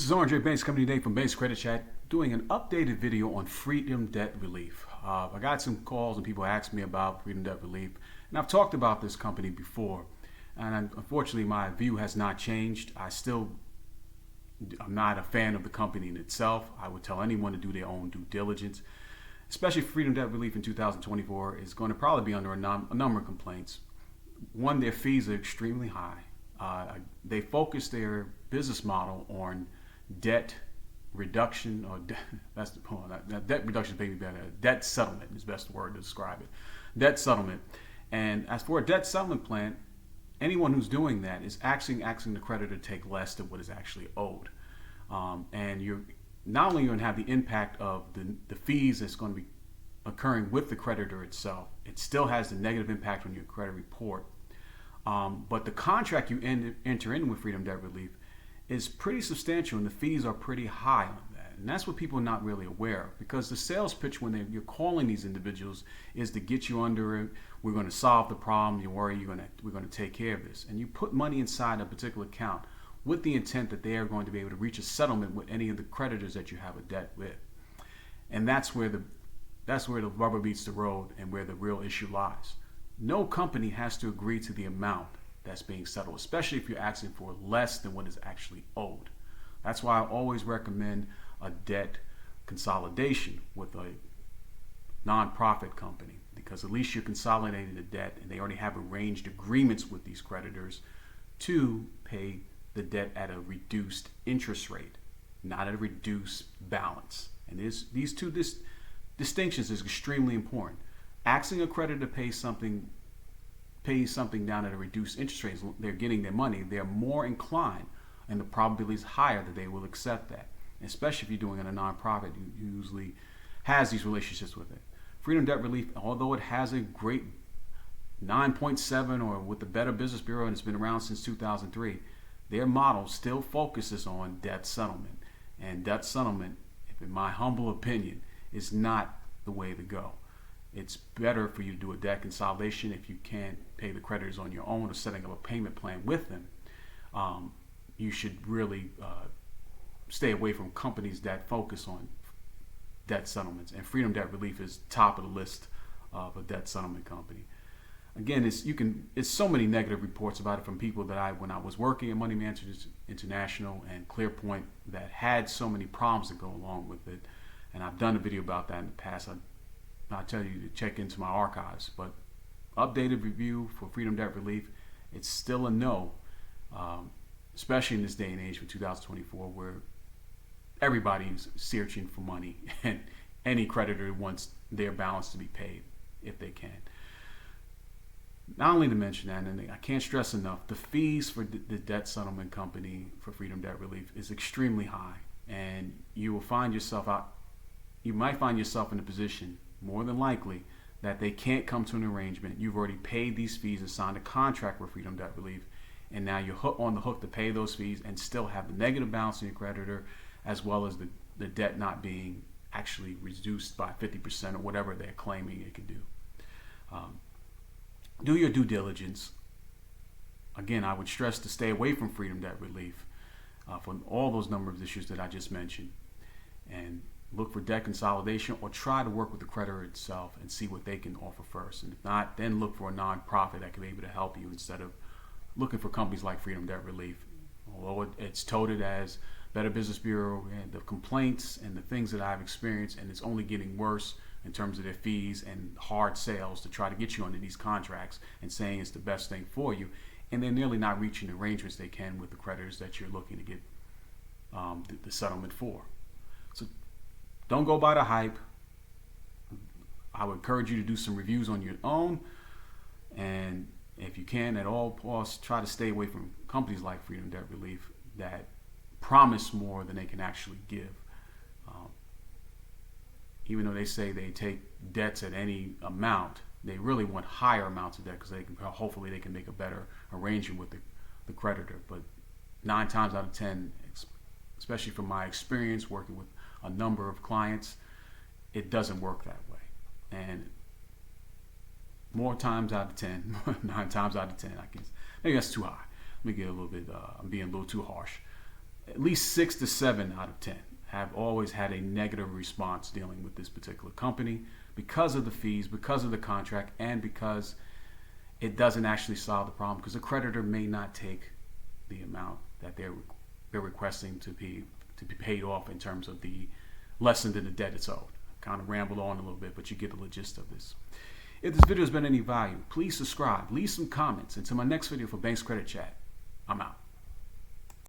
This is R.J. Banks coming today from Banks Credit Chat, doing an updated video on Freedom Debt Relief. I got some calls and people asked me about Freedom Debt Relief, and I've talked about this company before, and unfortunately my view has not changed. I'm not a fan of the company in itself. I would tell anyone to do their own due diligence, especially Freedom Debt Relief in 2024 is going to probably be under a number of complaints. One, their fees are extremely high. They focus their business model on debt reduction, or debt reduction is maybe better. Debt settlement is the best word to describe it. Debt settlement. And as for a debt settlement plan, anyone who's doing that is actually asking the creditor to take less than what is actually owed. And you're not only going to have the impact of the fees that's going to be occurring with the creditor itself, it still has the negative impact on your credit report. But the contract you enter in with Freedom Debt Relief is pretty substantial, and the fees are pretty high on that. And that's what people are not really aware of, because the sales pitch when you're calling these individuals is to get you under it. We're going to solve the problem. You worry, we're going to take care of this. And you put money inside a particular account with the intent that they are going to be able to reach a settlement with any of the creditors that you have a debt with. And that's where the rubber meets the road and where the real issue lies. No company has to agree to the amount that's being settled, especially if you're asking for less than what is actually owed. That's why I always recommend a debt consolidation with a nonprofit company, because at least you're consolidating the debt and they already have arranged agreements with these creditors to pay the debt at a reduced interest rate, not at a reduced balance. And these two distinctions is extremely important. Asking a creditor to pay something down at a reduced interest rate, they're getting their money, they're more inclined, and the probability is higher that they will accept that. Especially if you're doing it in a nonprofit who usually has these relationships with it. Freedom Debt Relief, although it has a great 9.7 or with the Better Business Bureau, and it's been around since 2003, their model still focuses on debt settlement. And debt settlement, in my humble opinion, is not the way to go. It's better for you to do a debt consolidation if you can't pay the creditors on your own or setting up a payment plan with them. You should really stay away from companies that focus on debt settlements. And Freedom Debt Relief is top of the list of a debt settlement company. Again, it's so many negative reports about it from people that when I was working at Money Managers International and ClearPoint, that had so many problems that go along with it. And I've done a video about that in the past. I'll tell you to check into my archives, but updated review for Freedom Debt Relief, it's still a no, especially in this day and age for 2024, where everybody's searching for money and any creditor wants their balance to be paid if they can. Not only to mention that, and I can't stress enough, the fees for the debt settlement company for Freedom Debt Relief is extremely high, and you might find yourself in a position, more than likely, that they can't come to an arrangement. You've already paid these fees and signed a contract with Freedom Debt Relief, and now you're on the hook to pay those fees and still have the negative balance in your creditor, as well as the debt not being actually reduced by 50% or whatever they're claiming it can do. Do your due diligence. Again, I would stress to stay away from Freedom Debt Relief for all those number of issues that I just mentioned, and look for debt consolidation, or try to work with the creditor itself and see what they can offer first. And if not, then look for a nonprofit that can be able to help you instead of looking for companies like Freedom Debt Relief. Although it's touted as Better Business Bureau, and the complaints and the things that I've experienced, and it's only getting worse in terms of their fees and hard sales to try to get you under these contracts and saying it's the best thing for you, and they're nearly not reaching the arrangements they can with the creditors that you're looking to get the settlement for. So don't go by the hype. I would encourage you to do some reviews on your own, and if you can at all costs, try to stay away from companies like Freedom Debt Relief that promise more than they can actually give. Even though they say they take debts at any amount, they really want higher amounts of debt because hopefully they can make a better arrangement with the creditor. But 9 times out of 10, especially from my experience working with a number of clients, it doesn't work that way. And more times out of 10, 9 times out of 10, I guess, maybe that's too high. Let me get a little bit, I'm being a little too harsh. at least 6 to 7 out of 10 have always had a negative response dealing with this particular company because of the fees, because of the contract, and because it doesn't actually solve the problem, because the creditor may not take the amount that they're requesting to be paid off in terms of the lessened in the debt it's owed. I kind of rambled on a little bit, but you get the gist of this. If this video has been any value, please subscribe, leave some comments. Until my next video for Banks Credit Chat, I'm out.